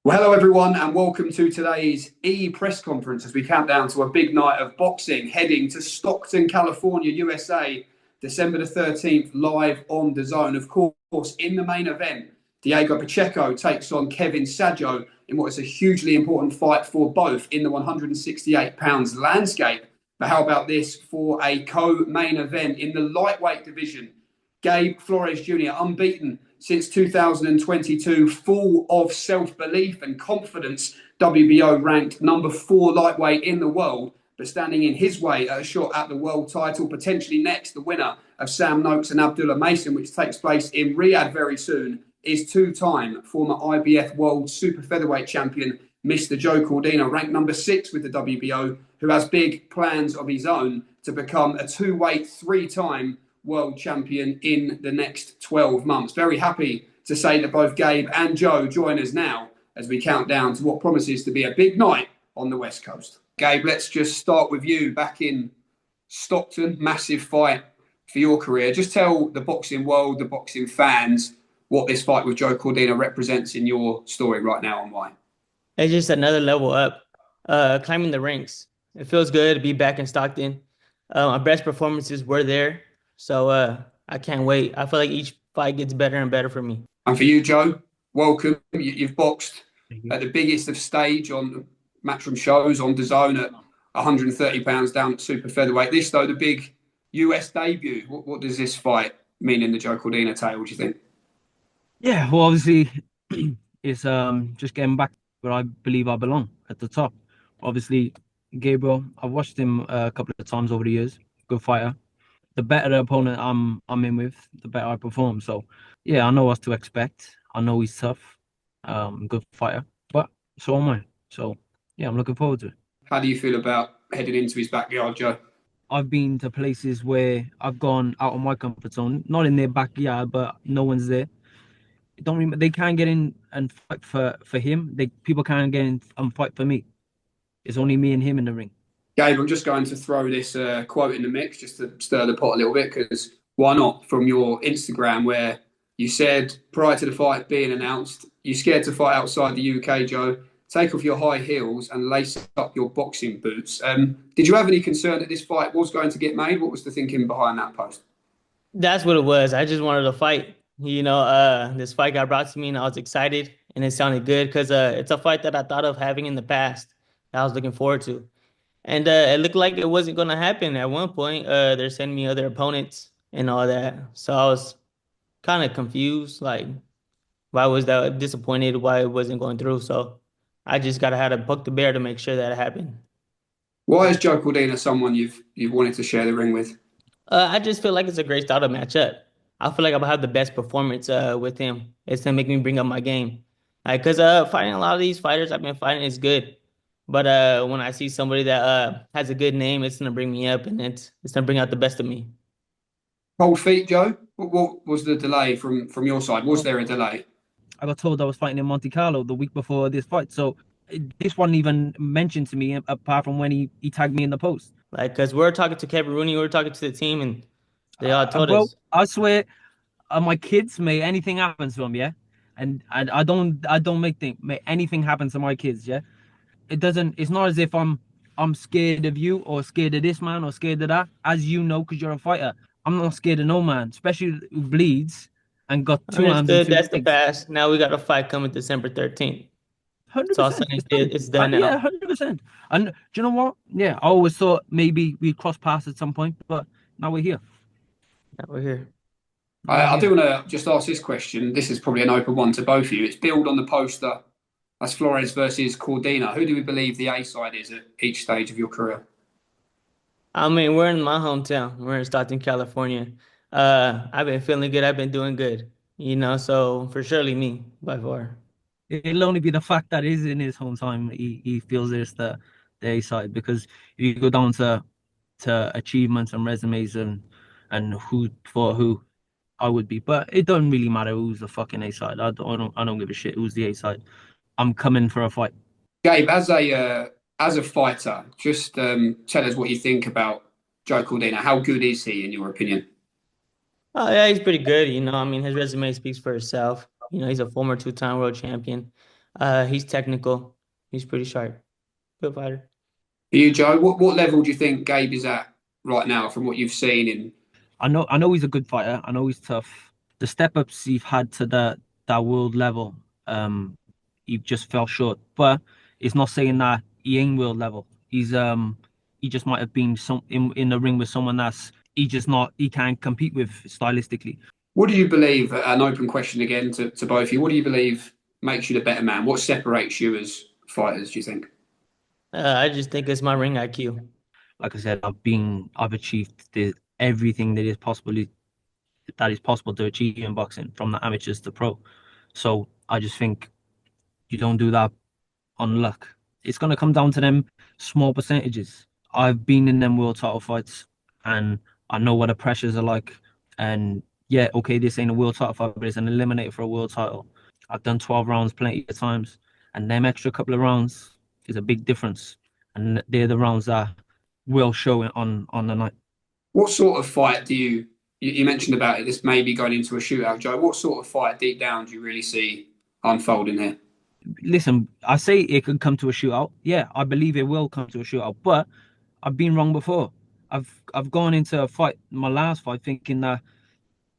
Well, hello everyone, and welcome to today's press conference as we count down to a big night of boxing heading to Stockton, California, USA, December the 13th, live on DAZN. Of course, in the main event, Diego Pacheco takes on Kevin Sadjo in what is a hugely important fight for both in the 168 pounds landscape. But how about this for a co-main event in the lightweight division? Gabe Flores Jr, unbeaten since 2022, full of self-belief and confidence. WBO ranked number 4 lightweight in the world, but standing in his way at a shot at the world title, potentially next, the winner of Sam Noakes and Abdullah Mason, which takes place in Riyadh very soon, is two-time former IBF world super-featherweight champion, Mr. Joe Cordina, ranked number 6 with the WBO, who has big plans of his own to become a two-weight, three-time world champion in the next 12 months. Very happy to say that both Gabe and Joe join us now as we count down to what promises to be a big night on the West Coast. Gabe, let's just start with you back in Stockton. Massive fight for your career. Just tell the boxing world, the boxing fans, what this fight with Joe Cordina represents in your story right now and why. It's just another level up, climbing the ranks. It feels good to be back in Stockton. Our best performances were there. So I can't wait. I feel like each fight gets better and better for me. And for you, Joe, welcome. You've boxed at the biggest of stage on Matchroom shows on DAZN at 130 pounds down at super featherweight. This, though, the big US debut. What does this fight mean in the Joe Cordina tale, do you think? Yeah, well, obviously, it's just getting back where I believe I belong, at the top. Obviously, Gabriel, I've watched him a couple of times over the years. Good fighter. The better the opponent I'm in with, the better I perform. So, yeah, I know what to expect. I know he's tough, good fighter, but so am I. So, yeah, I'm looking forward to it. How do you feel about heading into his backyard, Joe? I've been to places where I've gone out of my comfort zone, not in their backyard, but no one's there. They can't get in and fight for him. People can't get in and fight for me. It's only me and him in the ring. Gabe, I'm just going to throw this quote in the mix just to stir the pot a little bit, because why not? From your Instagram, where you said prior to the fight being announced, you're scared to fight outside the UK, Joe. Take off your high heels and lace up your boxing boots. Did you have any concern that this fight was going to get made? What was the thinking behind that post? That's what it was. I just wanted to fight. This fight got brought to me and I was excited and it sounded good because it's a fight that I thought of having in the past that I was looking forward to. And it looked like it wasn't going to happen at one point. They're sending me other opponents and all that. So I was kind of confused. Like, why was that disappointed? Why it wasn't going through? So I just got to have to poke the bear to make sure that it happened. Why is Joe Cordina someone you've wanted to share the ring with? I just feel like it's a great style to match up. I feel like I'm going to have the best performance with him. It's going to make me bring up my game. Because fighting a lot of these fighters I've been fighting is good. But when I see somebody that has a good name, it's going to bring me up and it's going to bring out the best of me. Cold feet, Joe? What was the delay from your side? Was there a delay? I got told I was fighting in Monte Carlo the week before this fight. So this wasn't even mentioned to me apart from when he tagged me in the post. Like, because we're talking to Kevin Rooney, we're talking to the team, and they all told us. I swear, my kids, may anything happens to them, yeah? And I don't make anything happen to my kids, yeah? It's not as if I'm scared of you or scared of this man or scared of that. As you know, because you're a fighter, I'm not scared of no man, especially who bleeds and got two arms and two That's legs. the past. Now we got a fight coming December 13th. 100%. It's done now. Yeah, 100%. And do you know what? Yeah, I always thought maybe we'd cross paths at some point, but now we're here. I do want to just ask this question. This is probably an open one to both of you. It's billed on the poster. That's Flores versus Cordina. Who do we believe the A side is at each stage of your career? I mean, we're in my hometown. We're in Stockton, California. I've been feeling good. I've been doing good. So for surely me by far. It'll only be the fact that he's in his hometown. He feels there's the A side, because if you go down to achievements and resumes and who for who, I would be. But it doesn't really matter who's the fucking A side. I don't give a shit who's the A side. I'm coming for a fight. Gabe, as a fighter, just tell us what you think about Joe Cordina. How good is he, in your opinion? Oh, yeah, he's pretty good. His resume speaks for itself. He's a former two-time world champion. He's technical. He's pretty sharp. Good fighter. For you, Joe, what level do you think Gabe is at right now from what you've seen in? I know he's a good fighter. I know he's tough. The step ups he's had to that world level, um, he just fell short. But it's not saying that he ain't world level. He just might have been in the ring with someone that's he can't compete with stylistically. What do you believe? An open question again to both of you. What do you believe makes you the better man? What separates you as fighters? Do you think? I just think it's my ring IQ. Like I said, I've achieved everything that is possible to achieve in boxing, from the amateurs to pro. So I just think you don't do that on luck. It's gonna come down to them small percentages. I've been in them world title fights, and I know what the pressures are like. And yeah, okay, this ain't a world title fight, but it's an eliminator for a world title. I've done 12 rounds plenty of times, and them extra couple of rounds is a big difference. And they're the rounds that will show it on the night. What sort of fight do you mentioned about it? This maybe going into a shootout, Joe. What sort of fight deep down do you really see unfolding here? Listen, I say it could come to a shootout. Yeah, I believe it will come to a shootout, but I've been wrong before. I've gone into a fight, my last fight, thinking that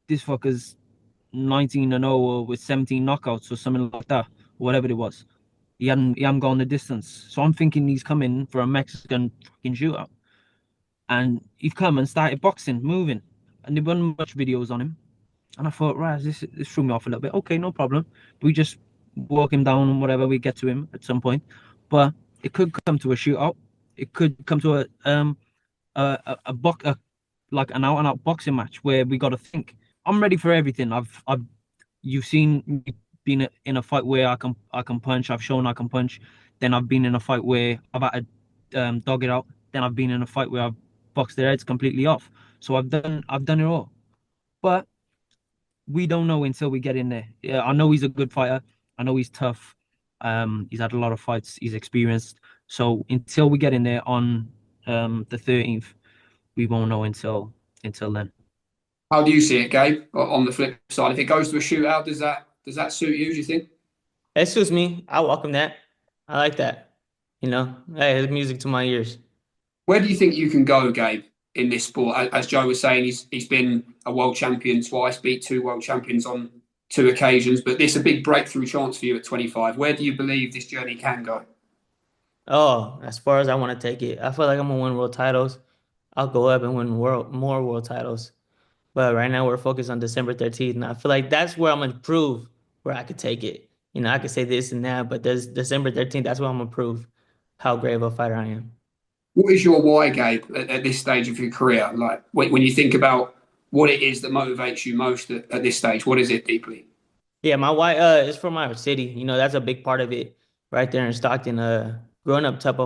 this fucker's 19-0 or with 17 knockouts or something like that, whatever it was. He hadn't gone the distance. So I'm thinking he's coming for a Mexican fucking shootout. And he's come and started boxing, moving. And there weren't much videos on him. And I thought, right, this threw me off a little bit. Okay, no problem. We just walk him down and whatever, we get to him at some point. But it could come to a shootout. It could come to like an out and out boxing match where we got to think. I'm ready for everything. You've seen me been in a fight where I can punch. I've shown I can punch. Then I've been in a fight where I've had to dog it out. Then I've been in a fight where I've boxed their heads completely off. So I've done it all. But we don't know until we get in there. Yeah, I know he's a good fighter. I know he's tough. He's had a lot of fights. He's experienced. So until we get in there on the 13th, we won't know until then. How do you see it, Gabe? On the flip side, if it goes to a shootout, does that suit you? Do you think? It suits me. I welcome that. I like that. Hey, it's music to my ears. Where do you think you can go, Gabe, in this sport? As Joe was saying, he's been a world champion twice, beat two world champions on two occasions, but this is a big breakthrough chance for you at 25. Where do you believe this journey can go? Oh, as far as I want to take it, I feel like I'm gonna win world titles. I'll go up and win more world titles. But right now we're focused on December 13th, and I feel like that's where I'm gonna prove where I could take it. I could say this and that, but there's December 13th. That's where I'm gonna prove how great of a fighter I am. What is your why, Gabe, at this stage of your career? Like when you think about what it is that motivates you most at this stage, what is it deeply? Yeah, my why is from my city. That's a big part of it right there in Stockton. Growing up tough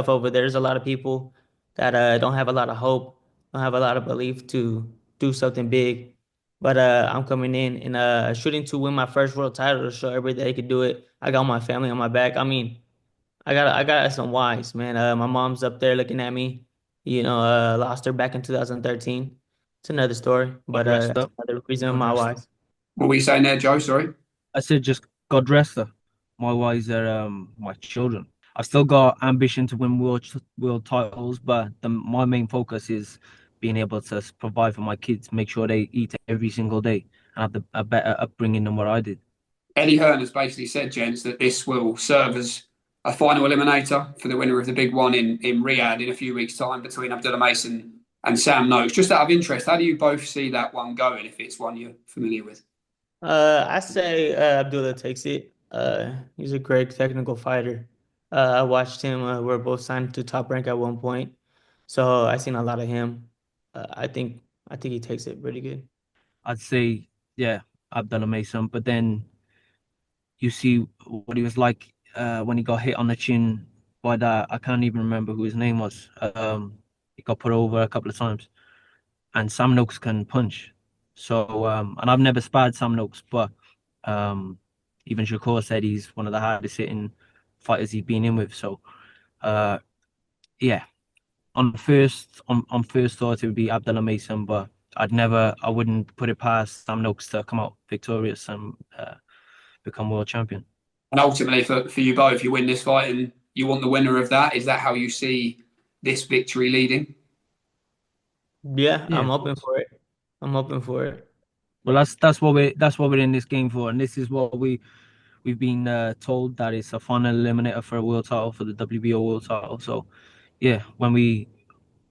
over there, there's a lot of people that don't have a lot of hope, don't have a lot of belief to do something big. But I'm coming in and shooting to win my first world title to show everybody they could do it. I got my family on my back. I mean, I got some whys, man. My mom's up there looking at me. Lost her back in 2013. It's another story, but God rest that's her. another reason God my rest her. whys. What were you saying there, Joe? Sorry. I said just God rest her. My wives are my children. I've still got ambition to win world titles, but my main focus is being able to provide for my kids, make sure they eat every single day, and have a better upbringing than what I did. Eddie Hearn has basically said, gents, that this will serve as a final eliminator for the winner of the big one in Riyadh in a few weeks' time between Abdullah Mason and Sam Noakes. Just out of interest, how do you both see that one going if it's one you're familiar with? I say Abdullah takes it. He's a great technical fighter. I watched him. We're both signed to Top Rank at one point, so I seen a lot of him. I think he takes it pretty good. I'd say, yeah, Abdullah Mason, but then you see what he was like when he got hit on the chin by that. I can't even remember who his name was. He got put over a couple of times, and Sam Noakes can punch. So, and I've never sparred Sam Noakes, but even Shakur said he's one of the hardest hitting fighters he's been in with. So, yeah, on first thought it would be Abdullah Mason, but I wouldn't put it past Sam Noakes to come out victorious and become world champion. And ultimately, for you both, you win this fight and you want the winner of that. Is that how you see this victory leading? Yeah, Yeah, I'm of hoping course. for it. I'm hoping for it. Well, that's what we're in this game for, and this is what we've been told, that it's a final eliminator for a world title, for the WBO world title. So yeah, when we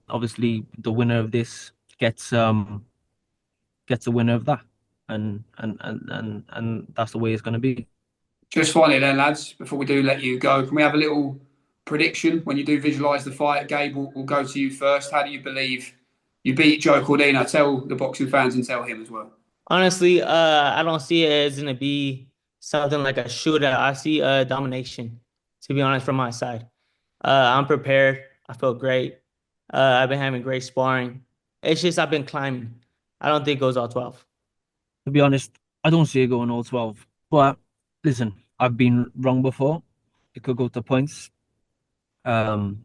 obviously the winner of this gets a winner of that, and that's the way it's going to be. Just finally, then, lads, before we do let you go, can we have a little prediction when you do visualise the fight? Gabe, we'll go to you first. How do you believe you beat Joe Cordina? Tell the boxing fans and tell him as well. Honestly, I don't see it as gonna be something like a shootout. I see domination, to be honest, from my side. I'm prepared. I feel great. I've been having great sparring. It's just I've been climbing. I don't think it goes all 12. To be honest, I don't see it going all 12. But listen, I've been wrong before. It could go to points. Um,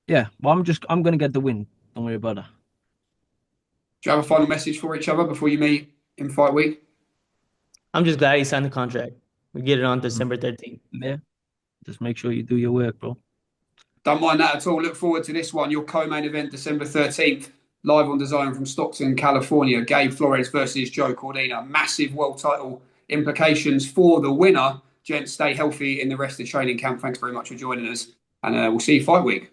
yeah, well, I'm gonna get the win. Don't worry about that. Do you have a final message for each other before you meet in fight week? I'm just glad he signed the contract. We get it on December 13th. Yeah, just make sure you do your work, bro. Don't mind that at all. Look forward to this one. Your co-main event, December 13th, live on DAZN from Stockton, California. Gabe Flores versus Joe Cordina. Massive world title implications for the winner. Gents, stay healthy in the rest of the training camp. Thanks very much for joining us. And we'll see you fight week.